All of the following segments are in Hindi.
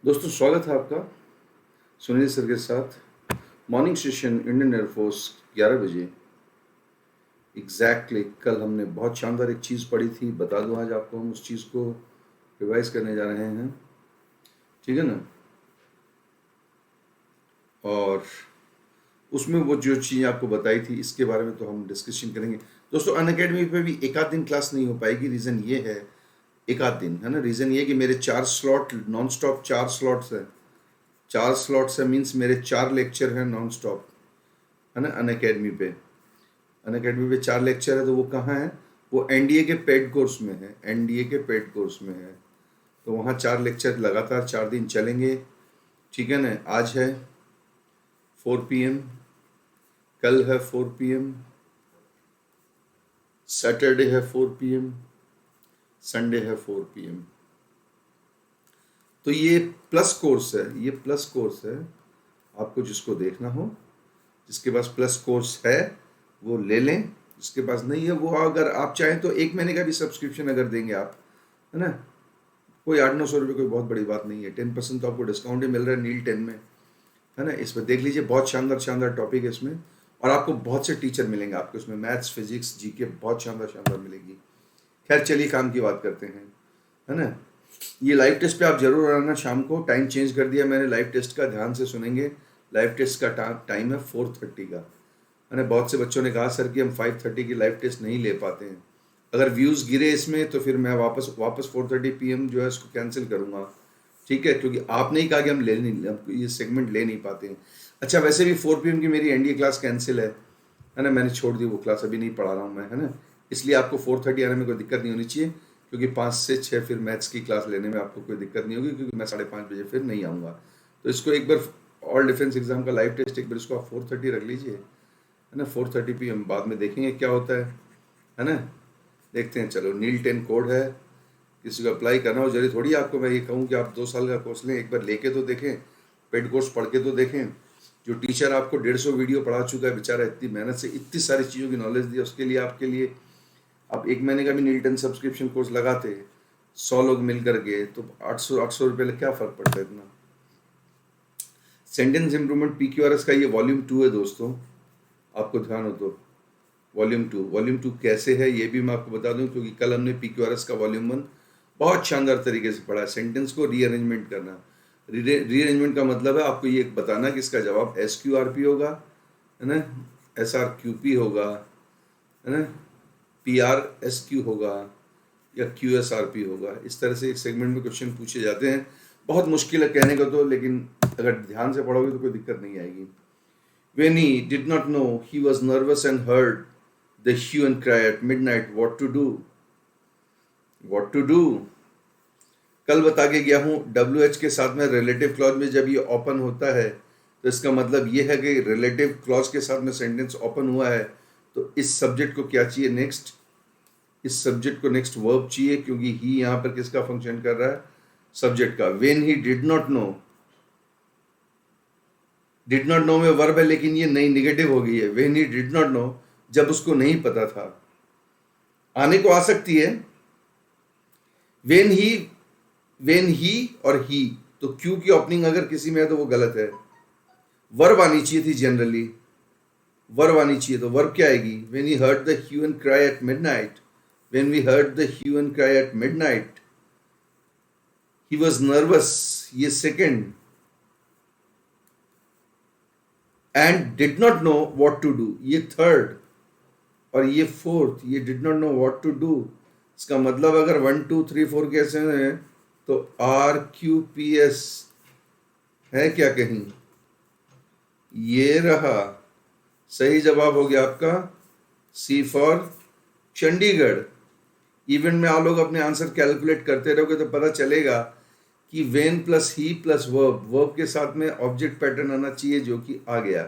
दोस्तों स्वागत है आपका सुनील सर के साथ मॉर्निंग सेशन इंडियन एयरफोर्स 11 बजे एग्जैक्टली। कल हमने बहुत शानदार एक चीज़ पढ़ी थी, बता दूं आज आपको। हम उस चीज़ को रिवाइज करने जा रहे हैं, ठीक है ना। और उसमें वो जो चीज़ आपको बताई थी इसके बारे में तो हम डिस्कशन करेंगे। दोस्तों अनअकैडमी पे भी एक आध दिन क्लास नहीं हो पाएगी, रीज़न ये है, एक आध दिन है ना। रीज़न ये कि मेरे 4 स्लॉट नॉन स्टॉप 4 स्लॉट्स हैं, 4 स्लॉट्स है मीन्स मेरे 4 लेक्चर हैं नॉन स्टॉप, है ना। अनअकैडमी पे 4 लेक्चर है। तो वो कहाँ है? वो एनडीए के पेड कोर्स में है, एनडीए के पेड कोर्स में है। तो वहाँ 4 लेक्चर लगातार 4 दिन चलेंगे, ठीक है ना। आज है 4 PM, कल है 4 PM, सैटरडे है 4 PM, संडे है 4 PM। तो ये प्लस कोर्स है, ये प्लस कोर्स है। आपको जिसको देखना हो, जिसके पास प्लस कोर्स है वो ले लें, जिसके पास नहीं है वो अगर आप चाहें तो 1 महीने का भी सब्सक्रिप्शन अगर देंगे आप, है ना, कोई 800-900 रुपये कोई बहुत बड़ी बात नहीं है। 10% तो आपको डिस्काउंट ही मिल रहा है नील 10 में, है ना। इसमें देख लीजिए, बहुत शानदार शानदार टॉपिक है इसमें, और आपको बहुत से टीचर मिलेंगे आपको इसमें, मैथ्स फिजिक्स जीके बहुत शानदार शानदार मिलेगी। खैर चलिए काम की बात करते हैं, है ना। ये लाइव टेस्ट पे आप जरूर आना शाम को। टाइम चेंज कर दिया मैंने लाइव टेस्ट का, ध्यान से सुनेंगे। लाइव टेस्ट का टाइम है 4:30 का, है ना। बहुत से बच्चों ने कहा सर कि हम 5:30 की लाइव टेस्ट नहीं ले पाते हैं। अगर व्यूज़ गिरे इसमें तो फिर मैं वापस 4:30 PM जो है उसको कैंसिल करूँगा, ठीक है, क्योंकि आपने ही कहा कि हम ये सेगमेंट ले नहीं पाते हैं। अच्छा वैसे भी 4 PM की मेरी एनडीए क्लास कैंसिल है ना। मैंने छोड़ दी वो क्लास, अभी नहीं पढ़ा रहा हूँ मैं, है ना। इसलिए आपको 4:30 आने में कोई दिक्कत नहीं होनी चाहिए, क्योंकि 5 से 6 फिर मैथ्स की क्लास लेने में आपको कोई दिक्कत नहीं होगी, क्योंकि मैं 5:30 बजे फिर नहीं आऊँगा। तो इसको एक बार ऑल डिफेंस एग्जाम का लाइव टेस्ट एक बार इसको आप 4:30 रख लीजिए, है ना। 4:30 PM बाद में देखेंगे क्या होता है ना। देखते हैं, चलो नील 10 कोड है, किसी को अप्लाई करना हो जरूरी थोड़ी आपको मैं ये कहूँ कि आप 2 साल का कोर्स लें, एक बार लेके तो देखें, पेड कोर्स पढ़ के तो देखें। जो टीचर आपको 150 वीडियो पढ़ा चुका है बेचारा, इतनी मेहनत से इतनी सारी चीज़ों की नॉलेज दी, उसके लिए आपके लिए आप 1 महीने का भी नील 10 सब्सक्रिप्शन कोर्स लगाते 100 लोग मिल करके तो 800 रुपये क्या फ़र्क पड़ता है इतना। सेंटेंस इंप्रूवमेंट PQRS का ये वॉल्यूम 2 है दोस्तों, आपको ध्यान हो तो। वॉल्यूम 2 कैसे है ये भी मैं आपको बता दूं, क्योंकि कल हमने PQRS का वॉल्यूम 1 बहुत शानदार तरीके से पढ़ा है। सेंटेंस को रीअरेंजमेंट करना, रीअरेंजमेंट का मतलब है आपको ये बताना कि इसका जवाब SQRP होगा, है ना, SRQP होगा, है ना, PRSQ होगा या QSRP होगा। इस तरह से एक सेगमेंट में क्वेश्चन पूछे जाते हैं। बहुत मुश्किल है कहने का तो, लेकिन अगर ध्यान से पढ़ोगे तो कोई दिक्कत नहीं आएगी। When he did not know, he was nervous and heard the hue and cry at midnight. What to do? What to do? कल बता के गया हूँ, WH के साथ में रिलेटिव क्लॉज में जब ये ओपन होता है तो इसका मतलब ये है कि रिलेटिव क्लॉज के साथ में सेंटेंस ओपन हुआ है, तो इस सब्जेक्ट को क्या चाहिए नेक्स्ट, इस सब्जेक्ट को नेक्स्ट वर्ब चाहिए, क्योंकि ही यहाँ पर किसका फंक्शन कर रहा है, सब्जेक्ट का। When he did not know, did not no में वर्ब है, लेकिन ये नई निगेटिव हो गई है। When he did not no, जब उसको नहीं पता था। आने को आ सकती है व्हेन ही और ही, तो क्यू की ओपनिंग अगर किसी में है तो वो गलत है। वर्ब आनी चाहिए थी, जनरली वर्ब आनी चाहिए। तो वर्ब क्या आएगी? When he heard the hue and cry at midnight, when we heard the hue and cry at midnight, he was nervous, ये second, and did not know what to do, ये थर्ड, और ये फोर्थ, ये did not know what to do. इसका मतलब अगर 1 2 3 4 कैसे हैं तो RQPS है क्या कहीं? ये रहा सही जवाब हो गया आपका, C फॉर चंडीगढ़। इवेंट में आप लोग अपने आंसर कैलकुलेट करते रहोगे तो पता चलेगा कि when plus he plus verb के साथ में ऑब्जेक्ट पैटर्न आना चाहिए, जो कि आ गया।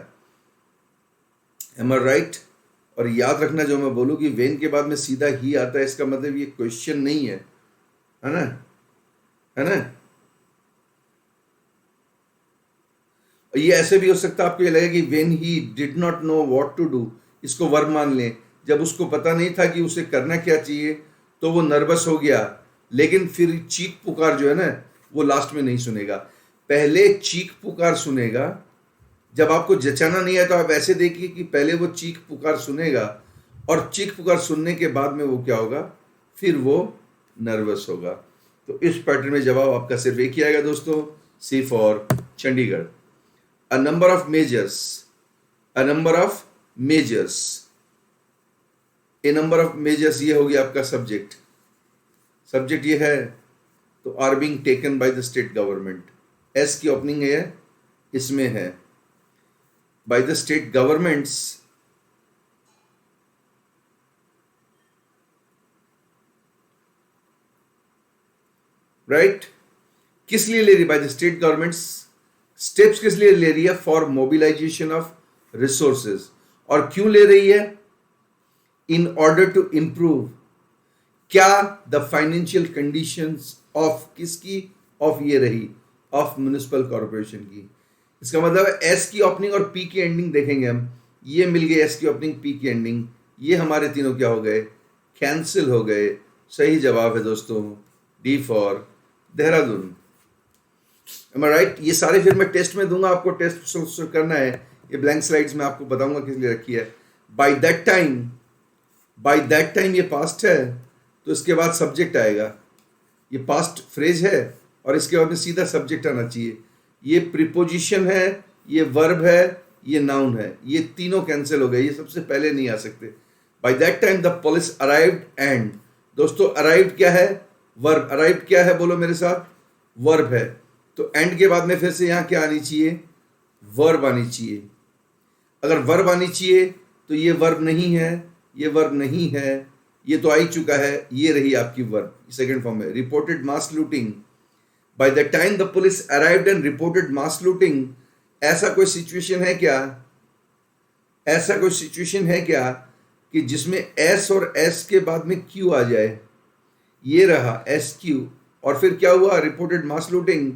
M I right? और याद रखना जो मैं बोलूँ कि वेन के बाद में सीधा ही आता है, इसका मतलब ये क्वेश्चन नहीं है, है ना, है ना। और ये ऐसे भी हो सकता है, आपको ये लगे कि when he did not know what to do, इसको वर्ब मान लें। जब उसको पता नहीं था कि उसे करना क्या चाहिए तो वो नर्वस हो गया, लेकिन फिर चीख पुकार जो है ना वो लास्ट में नहीं सुनेगा। पहले चीख पुकार सुनेगा। जब आपको जचाना नहीं है तो आप ऐसे देखिए कि पहले वो चीख पुकार सुनेगा और चीख पुकार सुनने के बाद में वो क्या होगा, फिर वो नर्वस होगा। तो इस पैटर्न में जवाब आपका सिर्फ एक ही आएगा दोस्तों, C for Chandigarh. A number of measures, a number of measures, a number of measures, ये हो गया आपका सब्जेक्ट। सब्जेक्ट ये है तो are being taken by the state government. S की ओपनिंग है, इसमें है by the state governments, right. किस लिए ले रही, by the state governments. Steps किस लिए ले रही है, फॉर मोबिलाइजेशन ऑफ रिसोर्सेज। और क्यों ले रही है, इन ऑर्डर टू इंप्रूव क्या, द फाइनेंशियल कंडीशंस ऑफ, किसकी, ऑफ ये रही, ऑफ म्युनिसिपल कॉर्पोरेशन की। इसका मतलब है एस की ओपनिंग और पी की एंडिंग देखेंगे हम, ये मिल गई एस की ओपनिंग पी की एंडिंग, ये हमारे तीनों क्या हो गए, कैंसिल हो गए। सही जवाब है दोस्तों D for Dehradun. Am I right. ये सारे फिर मैं टेस्ट में दूंगा आपको, टेस्ट करना है। ये ब्लैंक स्लाइड्स में आपको बताऊंगा किस लिए रखी है। By that time, by that time ये पास्ट है तो इसके बाद सब्जेक्ट आएगा। ये पास्ट फ्रेज है और इसके बाद में सीधा सब्जेक्ट आना चाहिए। ये प्रीपोजिशन है, ये वर्ब है, ये नाउन है, ये तीनों कैंसिल हो गए, ये सबसे पहले नहीं आ सकते। By that time the police arrived and, दोस्तों अराइव्ड क्या है, वर्ब। अराइव्ड क्या है, बोलो मेरे साथ, वर्ब है। तो एंड के बाद में फिर से यहाँ क्या आनी चाहिए, वर्ब आनी चाहिए। अगर वर्ब आनी चाहिए तो ये वर्ब नहीं है, ये वर्ब नहीं है, ये तो आ ही चुका है, ये रही आपकी वर्ब सेकंड फॉर्म में। Reported mass looting, by the time the police arrived and reported mass looting. ऐसा कोई सिचुएशन है क्या, ऐसा कोई सिचुएशन है क्या कि जिसमें एस और एस के बाद में क्यू आ जाए, ये रहा एस क्यू, और फिर क्या हुआ, reported mass looting.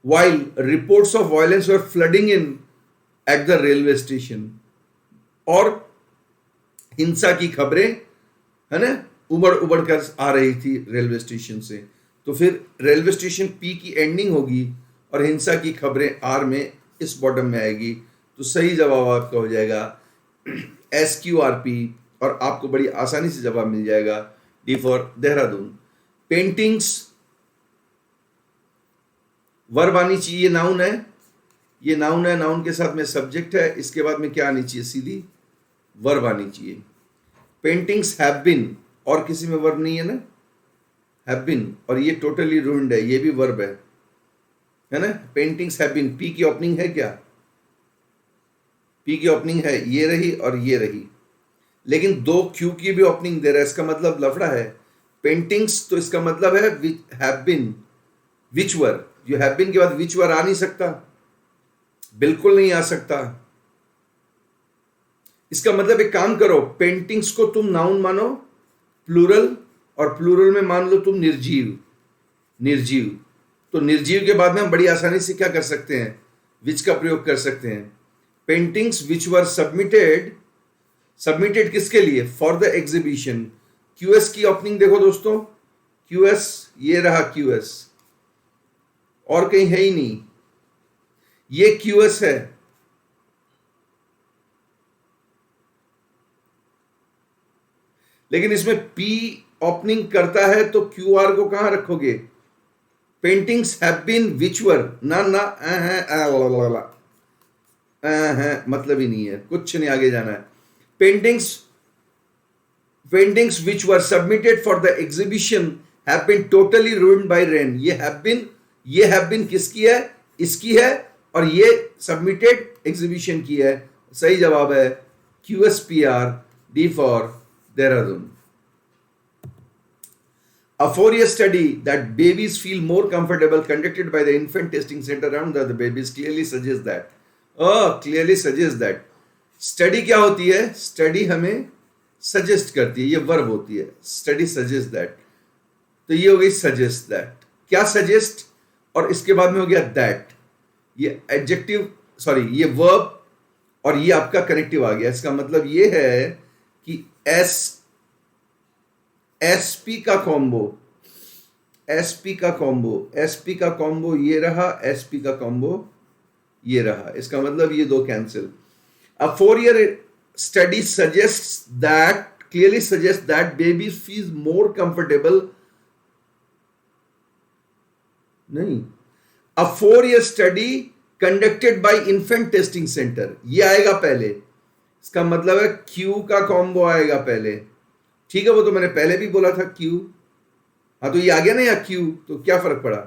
while reports of violence were flooding in at the railway station, और हिंसा की खबरें है ना उबड़ उबड़ कर आ रही थी रेलवे स्टेशन से। तो फिर रेलवे स्टेशन पी की एंडिंग होगी और हिंसा की खबरें आर में इस बॉटम में आएगी। तो सही जवाब आपका हो जाएगा एस क्यू आर पी, और आपको बड़ी आसानी से जवाब मिल जाएगा D for Dehradun. Paintings, verb आनी चाहिए, ये नाउन है, ये नाउन है, नाउन के साथ में सब्जेक्ट है, इसके बाद में क्या आनी चाहिए, सीधी वर्ब आनी चाहिए। पेंटिंग्स हैव बीन, और किसी में वर्ब नहीं है ना, हैव बीन, और ये टोटली रूइंड है, ये भी वर्ब है ना। पेंटिंग्स हैव बीन, पी की ओपनिंग है क्या, पी की ओपनिंग है, ये रही और ये रही, लेकिन दो क्यू की भी ओपनिंग दे रहा है, इसका मतलब लफड़ा है। पेंटिंग्स तो इसका मतलब है हैव बीन, विच वर, जो हैव बीन के बाद विच वर आ नहीं सकता, बिल्कुल नहीं आ सकता। इसका मतलब एक काम करो, पेंटिंग्स को तुम नाउन मानो प्लूरल, और प्लूरल में मान लो तुम निर्जीव, निर्जीव। तो निर्जीव के बाद में हम बड़ी आसानी से क्या कर सकते हैं, विच का प्रयोग कर सकते हैं। Paintings which were submitted, submitted किसके लिए, फॉर द एग्जीबिशन। क्यूएस की ओपनिंग देखो दोस्तों, क्यूएस, ये रहा क्यूएस, और कहीं है ही नहीं, ये क्यूएस है। लेकिन इसमें पी ओपनिंग करता है तो क्यू आर को कहां रखोगे, पेंटिंग्स हैव बीन विच वर, ना ना मतलब ही नहीं है, कुछ नहीं आगे जाना है। Paintings, paintings which were submitted for the exhibition have been totally ruined by rain. ये हैव बीन किसकी है, इसकी है, और ये सबमिटेड एग्जीबिशन की है। सही जवाब है QSPR, D for Dehradun. A 4-year study that babies feel more comfortable conducted by the infant testing center around the babies clearly suggests that, clearly suggests that। Study क्या होती है, स्टडी हमें सजेस्ट करती है, ये वर्ब होती है, स्टडी सजेस्ट दैट। तो ये हो गई सजेस्ट दैट, क्या सजेस्ट, और इसके बाद में हो गया दैट, ये एडजेक्टिव, सॉरी ये वर्ब, और ये आपका कनेक्टिव आ गया। इसका मतलब ये है कि एसपी का कॉम्बो, एसपी का कॉम्बो, एसपी का कॉम्बो ये रहा, एसपी का कॉम्बो ये रहा, इसका मतलब ये दो cancel. A 4 year study suggests that clearly suggests that babies feel more comfortable, नहीं, अ 4 year study conducted by infant testing centre, ये आएगा पहले, इसका मतलब है क्यू का कॉम्बो आएगा पहले, ठीक है, वो तो मैंने पहले भी बोला था क्यू, हाँ तो ये आ गया ना, या क्यू, तो क्या फर्क पड़ा,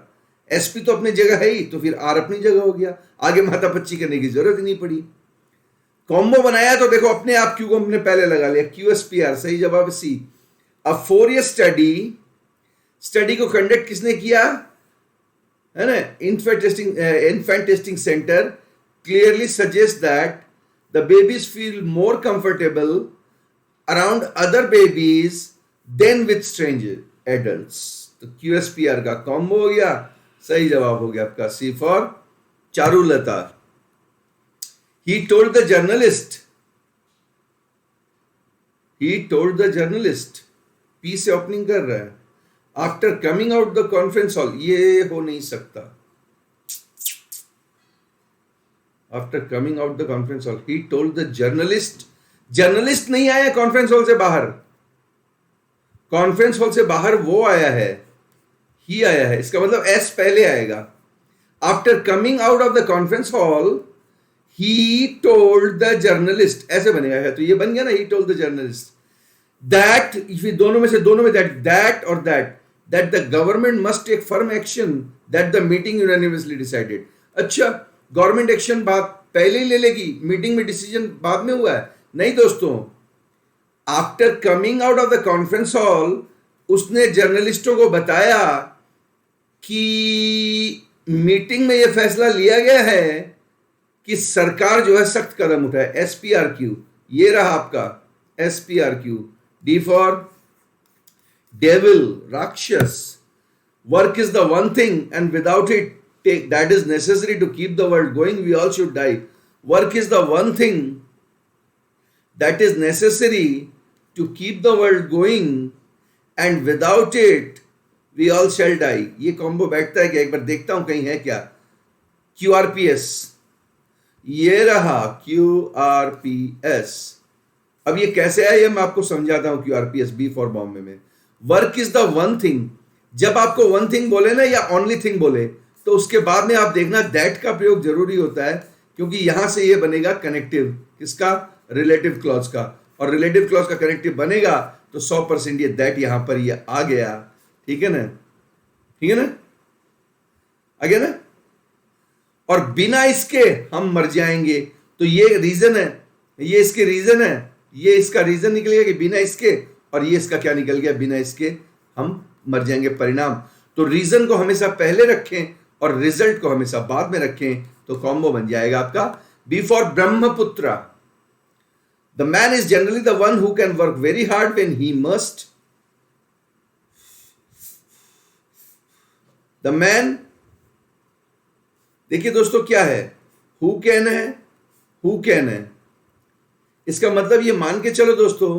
एसपी तो अपनी जगह है ही, तो फिर आर अपनी जगह हो गया, आगे माथापच्ची करने की जरूरत ही नहीं पड़ी। कॉम्बो बनाया तो देखो अपने आप क्यू को हमने पहले लगा लिया, क्यू एस पी आर, सही जवाब सी। अब 4 year स्टडी, स्टडी को कंडक्ट किसने किया है ना, infant testing center, clearly suggest that the babies feel more comfortable around other babies than with strange adults, तो क्यूएसपीआर का कॉम्बो हो गया, सही जवाब हो गया आपका C for Charulata. He told the journalist, he told the journalist, P से ओपनिंग कर रहा है, after coming out the conference hall, ये हो नहीं सकता, after coming out the conference hall, he told the journalist, journalist नहीं आया कॉन्फ्रेंस हॉल से बाहर, कॉन्फ्रेंस हॉल से बाहर वो आया है, ही आया है, इसका मतलब एस पहले आएगा। After coming out of the conference hall he told the journalist, ऐसे बनेगा है, तो ये बन गया ना, ही टोल्ड द जर्नलिस्ट दैट, दोनों में से दोनों में दैट और that the government must take firm action that the meeting unanimously decided. अच्छा, गवर्नमेंट एक्शन बात पहले ही ले लेगी, मीटिंग में डिसीजन बाद में हुआ है, नहीं दोस्तों, after coming out of the conference hall उसने जर्नलिस्टों को बताया कि मीटिंग में यह फैसला लिया गया है कि सरकार जो है सख्त कदम उठाए, एसपीआरक्यू, ये रहा आपका एसपीआरक्यू, डी फॉर डेविल, राक्षस, work is the one thing and without it that is necessary to keep the world going, we all should die. Work is the one thing that is necessary to keep the world going and without it we all shall die. ये कॉम्बो बैठता है क्या, एक बार देखता हूं कहीं है क्या, QRPS, ये रहा QRPS। अब ये कैसे है ये मैं आपको समझाता हूं, QRPS बी फॉर बॉम्बे में, work is the one thing, जब आपको वन थिंग बोले ना या ओनली थिंग बोले तो उसके बाद में आप देखना दैट का प्रयोग जरूरी होता है, क्योंकि यहां से ये बनेगा कनेक्टिव, किसका, रिलेटिव क्लॉज का, और रिलेटिव क्लॉज का कनेक्टिव बनेगा तो 100% ये दैट यहां पर ये आ गया, ठीक है ना, ठीक है ना, आ गया ना, और बिना इसके हम मर जाएंगे, तो ये रीजन है, ये इसके रीजन है, ये इसका रीजन निकल गया कि बिना इसके, और ये इसका क्या निकल गया, बिना इसके हम मर जाएंगे, परिणाम। तो रीजन को हमेशा पहले रखें और रिजल्ट को हमेशा बाद में रखें, तो कॉम्बो बन जाएगा आपका B for Brahmaputra. The man is generally the one who can work very hard when he must, the man, देखिए दोस्तों क्या है, हु कैन है, हु कैन है, इसका मतलब ये मान के चलो दोस्तों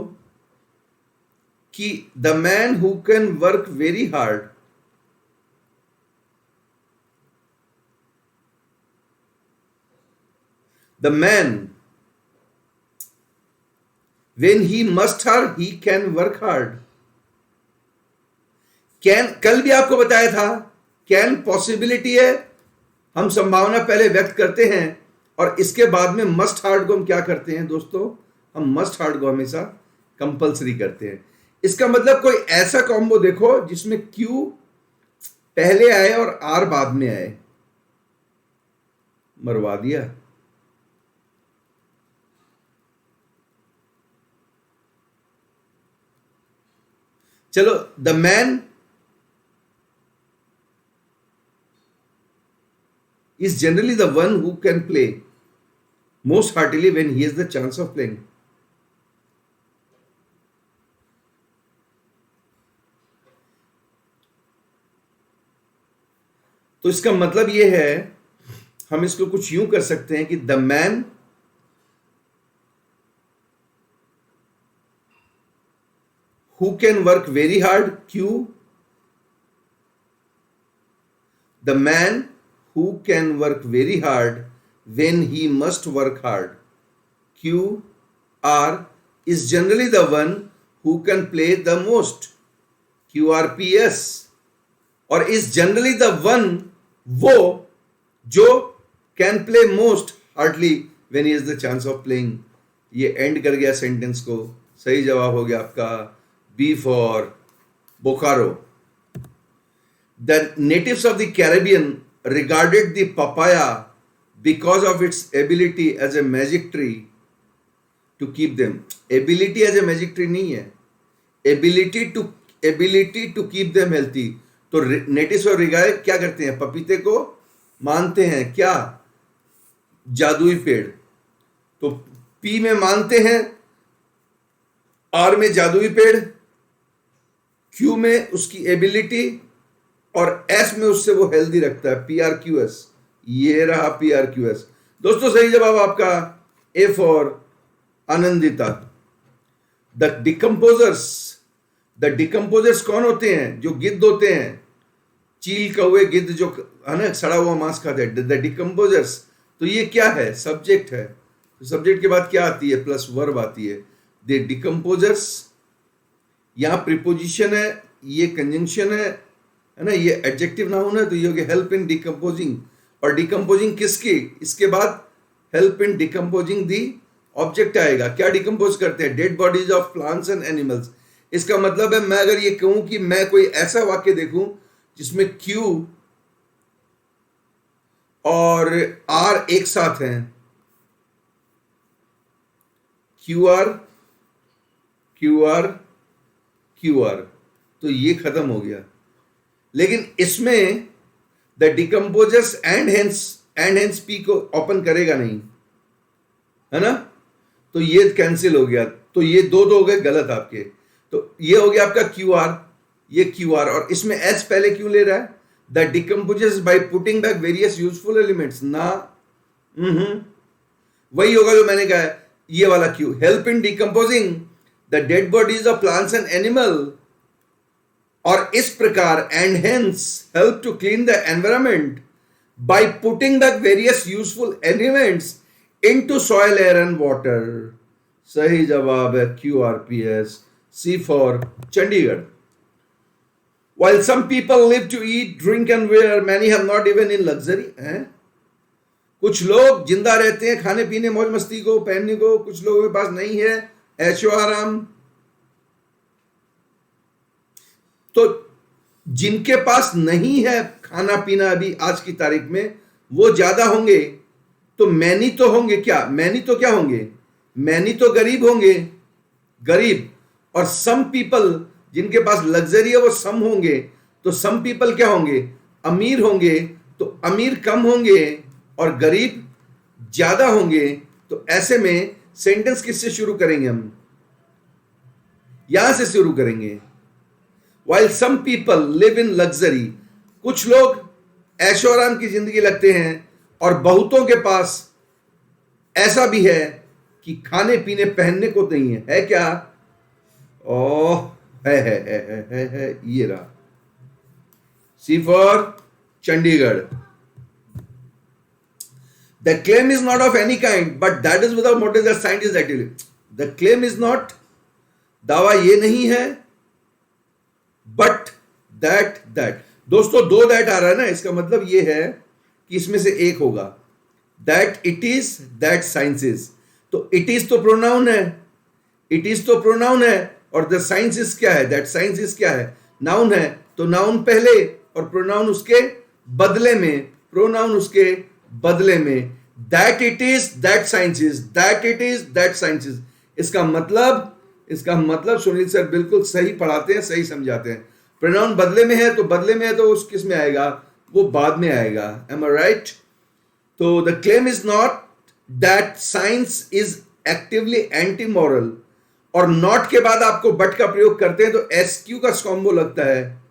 कि the man who can work very hard, the man when he must hard he can work hard, can कल भी आपको बताया था, कैन पॉसिबिलिटी है, हम संभावना पहले व्यक्त करते हैं और इसके बाद में मस्ट हार्ड को हम क्या करते हैं दोस्तों, हम मस्ट हार्ड को हमेशा कंपल्सरी करते हैं। इसका मतलब कोई ऐसा कॉम्बो देखो जिसमें क्यू पहले आए और आर बाद में आए, मरवा दिया। चलो, the man is generally the one who can play most heartily when he has the chance of playing. तो इसका मतलब यह है, हम इसको कुछ यूं कर सकते हैं कि the man who can work very hard, Q, the man who can work very hard when he must work hard. QR is generally the one who can play the most. QRPS और is generally the one वो जो can play most hardly when he has the chance of playing. ये एंड कर गया सेंटेंस को. सही जवाब हो गया आपका B for Bokaro. The natives of the Caribbean regarded the papaya because of its ability as a magic tree to keep them. Ability as a magic tree नहीं है, ability to keep them healthy. तो नेटिव्स और रिगाए क्या करते हैं? पपीते को मानते हैं क्या? जादुई पेड़. तो पी में मानते हैं, आर में जादुई पेड़, क्यू में उसकी एबिलिटी और एस में उससे वो हेल्दी रखता है. PRQS. ये रहा PRQS. दोस्तों सही जवाब आपका A for Anandita. The decomposers कौन होते हैं? जो गिद्ध होते हैं, चील कौवे गिद्ध जो है ना सड़ा हुआ मांस खाते हैं, द डिकम्पोजर्स. तो ये क्या है? सब्जेक्ट है. तो सब्जेक्ट के बाद क्या आती है? प्लस वर्ब आती है. The decomposers. यहां प्रीपोजिशन है, ये कंजंक्शन है ना, ये एडजेक्टिव नाउन है. तो ये हो गया हेल्प इन डिकम्पोजिंग. और डिकम्पोजिंग किसकी? इसके बाद help in decomposing the object आएगा. क्या डिकम्पोज करते हैं? Dead bodies of plants and animals. इसका मतलब है मैं अगर ये कहूं कि मैं कोई ऐसा वाक्य देखूं जिसमें क्यू और आर एक साथ हैं, क्यूआर क्यूआर क्यूआर, तो ये खत्म हो गया. लेकिन इसमें the decomposers and hence P को ओपन करेगा नहीं, है ना. तो ये कैंसिल हो गया. तो ये दो हो गए गलत आपके. तो ये हो गया आपका क्यूआर, ये क्यूआर, और इसमें एस पहले क्यों ले रहा है? The decomposers by putting back various useful elements ना. वही होगा जो मैंने कहा है, ये वाला Q. Help in decomposing the dead bodies of plants and animal. और इस प्रकार and hence help to clean the environment by putting back various useful elements into soil, air and water. सही जवाब है QRPS. C for Chandigarh. While some people live to eat, drink and wear, many have not even in luxury. कुछ लोग जिंदा रहते हैं खाने पीने मौज मस्ती को पहनने को, कुछ लोगों के पास नहीं है ऐशो आराम. तो जिनके पास नहीं है खाना पीना अभी आज की तारीख में, वो ज्यादा होंगे. तो मैनी तो होंगे क्या? मैनी तो क्या होंगे? मैनी तो गरीब होंगे, गरीब. और सम पीपल जिनके पास लग्जरी है वो सम होंगे. तो सम पीपल क्या होंगे? अमीर होंगे. तो अमीर कम होंगे और गरीब ज्यादा होंगे. तो ऐसे में सेंटेंस किससे शुरू करेंगे? हम यहां से शुरू करेंगे. While some people live in luxury, कुछ लोग ऐशो आराम की जिंदगी लगते हैं और बहुतों के पास ऐसा भी है कि खाने पीने पहनने को नहीं है. है क्या? ओह है. ये रहा C for Chandigarh. The claim is not of any kind, but that is without motive that scientists actually. The claim is not, दावा ये नहीं है, but that. दोस्तों दो दैट आ रहा है ना, इसका मतलब ये है कि इसमें से एक होगा. That it is, that science is. तो it is तो प्रोनाउन है, it is तो प्रोनाउन है, और the science is क्या है? That science is क्या है? नाउन है. तो नाउन पहले और प्रोनाउन उसके बदले में, प्रोनाउन उसके बदले में. That it is, that science is. That it is, that science is. इसका मतलब सुनील सर बिल्कुल सही पढ़ाते हैं, सही समझाते हैं. प्रोनाउन बदले में है तो बदले में है तो उस किस में आएगा? वो बाद में आएगा. Am I right? तो the claim is not that science is actively anti-moral. और नॉट के बाद आपको बट का प्रयोग करते हैं तो SQ का कॉम्बो लगता है.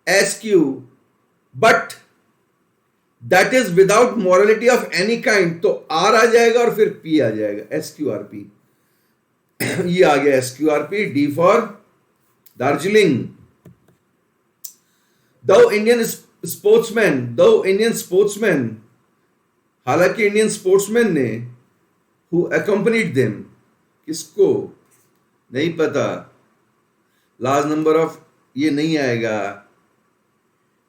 SQ, but that is without morality of any kind. तो आर आ जाएगा और फिर पी आ जाएगा. SQRP. ये आ गया SQRP. D for Darjeeling. Though Indian sportsman, दो इंडियन स्पोर्ट्समैन, हालांकि इंडियन स्पोर्ट्समैन ने हु अकम्पनीड देम, किसको नहीं पता, लार्ज नंबर ऑफ, ये नहीं आएगा,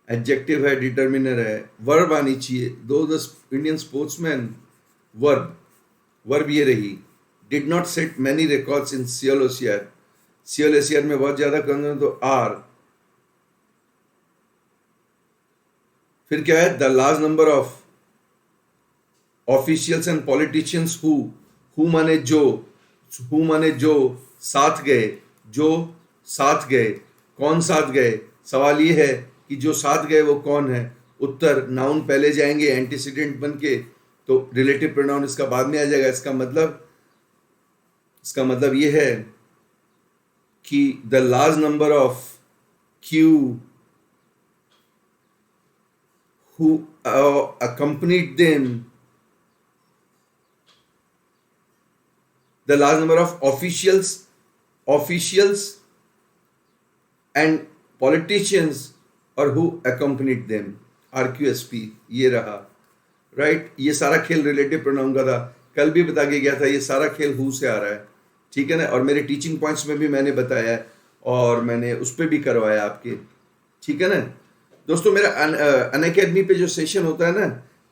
एडजेक्टिव है, डिटर्मिनर है, वर्ब आनी चाहिए, दो the Indian sportsman, verb, verb ये रही, did not set many records in सियल ओशियर, सियल ओशियर में बहुत ज्यादा कम, तो आर, फिर क्या है, the large number of officials and politicians who माने जो, हु माने जो साथ गए, जो साथ गए, कौन साथ गए, सवाल ये है कि जो साथ गए वो कौन है, उत्तर नाउन पहले जाएंगे एंटीसीडेंट बन के, तो रिलेटिव प्रोनाउन इसका बाद में आ जाएगा। इसका मतलब ये है कि the large number of Q who accompanied them, the large number of officials and politicians or who accompanied them, RQSP ये रहा, राइट। ये सारा खेल रिलेटिव प्रोनाउन का था, कल भी बता के गया था, ये सारा खेल हु से आ रहा है, ठीक है ना। और मेरे टीचिंग पॉइंट्स में भी मैंने बताया है और मैंने उस पर भी करवाया आपके, ठीक है ना दोस्तों। मेरा अनअकैडमी पे जो सेशन होता है ना,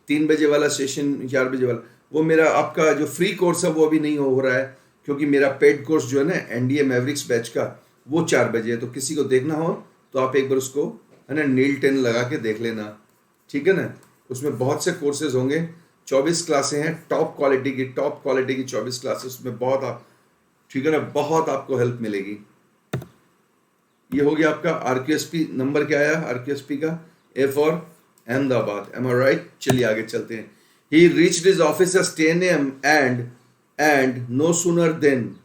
3 बजे वाला सेशन, 4 बजे वाला, वो मेरा आपका जो फ्री कोर्स है वो अभी नहीं हो रहा है, क्योंकि मेरा पेड कोर्स जो है ना एनडीए मैवरिक्स बैच का, वो 4 बजे है। तो किसी को देखना हो तो आप एक बार उसको है ना नील 10 लगा के देख लेना, ठीक है ना। उसमें बहुत से कोर्सेज होंगे, 24 क्लासें हैं, टॉप क्वालिटी की 24 क्लासेस में, बहुत आप, ठीक है ना, बहुत आपको हेल्प मिलेगी। ये हो गया आपका आरक्यूएसपी। नंबर क्या आया आरक्यूएसपी का, A for Ahmedabad, am I right. चलिए आगे चलते हैं। He reached his office at 10 AM and no sooner than,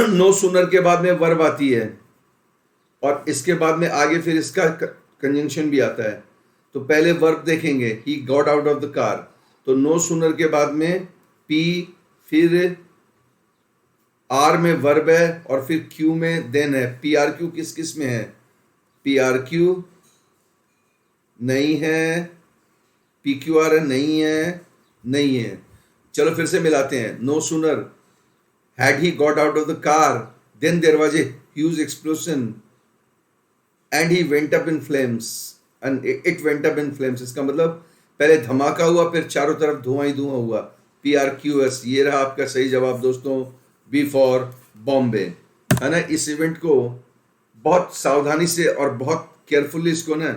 no sooner के बाद में वर्ब आती है और इसके बाद में आगे फिर इसका कंजंक्शन भी आता है। तो पहले वर्ब देखेंगे, ही got out of the car, तो नो सूनर के बाद में पी, फिर आर में वर्ब है और फिर क्यू में देन है। पी आर क्यू किस किस में है, पी आर क्यू नहीं है, पी क्यू आर है नहीं है, नहीं है। चलो फिर से मिलाते हैं। No sooner had he got out of the car than there was a huge explosion and he went up in flames and it went up in flames. इसका मतलब पहले धमाका हुआ फिर चारों तरफ धुआं ही धुआं हुआ। पी आर क्यू एस, ये रहा आपका सही जवाब दोस्तों, बी फॉर बॉम्बे, है ना। इस इवेंट को बहुत सावधानी से और बहुत केयरफुली इसको ना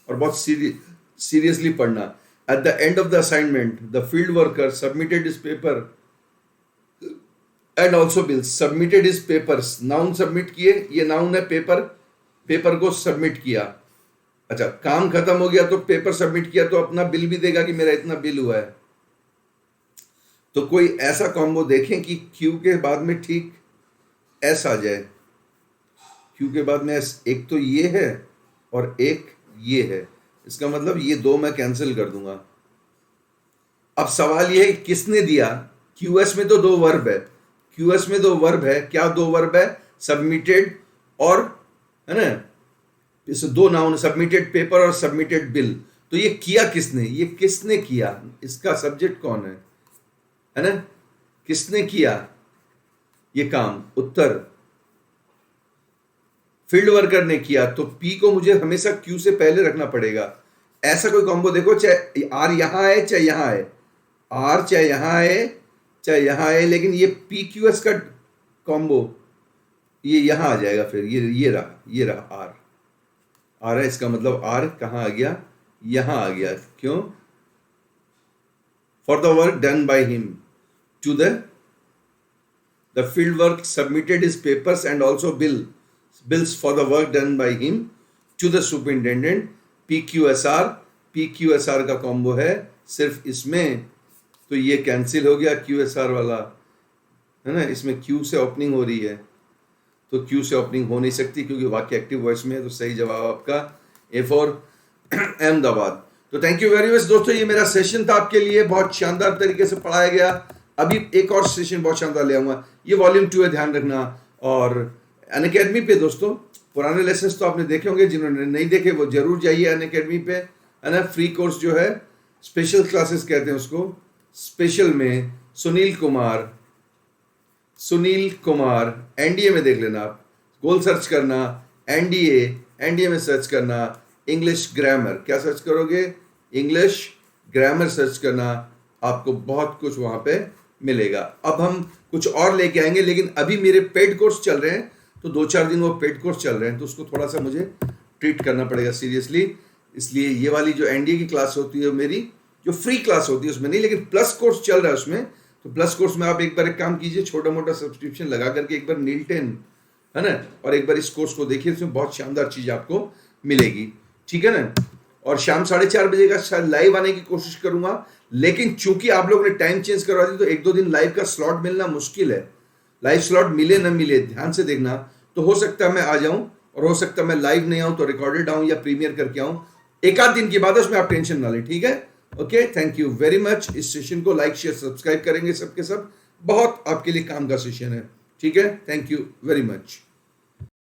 और बहुत सीरियसली पढ़ना। At the end of the assignment the field worker submitted his paper and also bill, submitted his papers, noun submit किए, ये नाउन है, पेपर, पेपर को सबमिट किया। अच्छा, काम खत्म हो गया तो पेपर सबमिट किया तो अपना बिल भी देगा कि मेरा इतना बिल हुआ है। तो कोई ऐसा कॉम्बो देखें कि क्यू के बाद में ठीक एस आ जाए। क्यू के बाद में एस, एक तो ये है और एक ये है, इसका मतलब ये दो मैं कैंसिल कर दूंगा। अब सवाल ये है किसने दिया, क्यूएस में तो 2 वर्ब है, क्यूएस में 2 वर्ब है, क्या 2 वर्ब है, सबमिटेड और, है ना, इस 2 नाउन, सबमिटेड पेपर और सबमिटेड बिल। तो ये किया किसने, ये किसने किया, इसका सब्जेक्ट कौन है ना, किसने किया ये काम, उत्तर फील्ड वर्कर ने किया। तो पी को मुझे हमेशा क्यू से पहले रखना पड़ेगा। ऐसा कोई कॉम्बो देखो, चाहे आर यहां है चाहे यहां है, आर चाहे यहां है चाहे यहां है, लेकिन ये पी क्यू एस का कॉम्बो ये यहां आ जाएगा। फिर ये रहा आर है, इसका मतलब आर कहां आ गया, यहां आ गया। क्यों, for the work done by him to the field work submitted his papers and also bills for the work done by him to the superintendent। PQSR का कॉम्बो है सिर्फ इसमें, तो ये कैंसिल हो गया QSR वाला, है ना। इसमें Q से ओपनिंग हो रही है तो Q से ओपनिंग हो नहीं सकती क्योंकि वाक्य एक्टिव वॉइस में है। तो सही जवाब आपका ए फॉर अहमदाबाद। तो थैंक यू वेरी मच दोस्तों, ये मेरा सेशन था आपके लिए, बहुत शानदार तरीके से पढ़ाया गया। अभी एक और सेशन बहुत शानदार ले आऊंगा, ये वॉल्यूम 2 है, ध्यान रखना। और अनअकैडमी पे दोस्तों पुराने लेसन्स तो आपने देखे होंगे, जिन्होंने नहीं देखे वो जरूर जाइए अनअकैडमी पे, है ना। फ्री कोर्स जो है, स्पेशल क्लासेस कहते हैं उसको। स्पेशल में सुनील कुमार एनडीए में देख लेना आप, गोल सर्च करना एनडीए में सर्च करना, इंग्लिश ग्रामर, क्या सर्च करोगे, इंग्लिश ग्रामर सर्च करना, आपको बहुत कुछ वहां पे मिलेगा। अब हम कुछ और लेके आएंगे, लेकिन अभी मेरे पेड कोर्स चल रहे हैं, तो 2-4 दिन वो पेड कोर्स चल रहे हैं, तो उसको थोड़ा सा मुझे ट्रीट करना पड़ेगा सीरियसली। इसलिए ये वाली जो एनडीए की क्लास होती है मेरी, जो फ्री क्लास होती है उसमें नहीं, लेकिन प्लस कोर्स चल रहा है उसमें, तो प्लस कोर्स में आप एक बार एक काम कीजिए, छोटा मोटा सब्सक्रिप्शन लगा करके एक बार नील10, है ना, और एक बार इस कोर्स को देखिए, इसमें बहुत शानदार चीज आपको मिलेगी, ठीक है ना। और शाम 4:30 का शायद लाइव आने की कोशिश करूंगा, लेकिन चूंकि आप लोगों ने टाइम चेंज करवा दी, तो 1-2 दिन लाइव का स्लॉट मिलना मुश्किल है। लाइव स्लॉट मिले ना मिले, ध्यान से देखना, तो हो सकता है मैं आ जाऊं, और हो सकता है मैं लाइव नहीं आऊं तो रिकॉर्डेड आऊं या प्रीमियर करके आऊं, एक आध दिन की बात है, उसमें आप टेंशन ना लें, ठीक है। Okay, thank you very much. इस सेशन को लाइक शेयर सब्सक्राइब करेंगे सबके सब, बहुत आपके लिए काम का सेशन है, ठीक है। Thank you very much.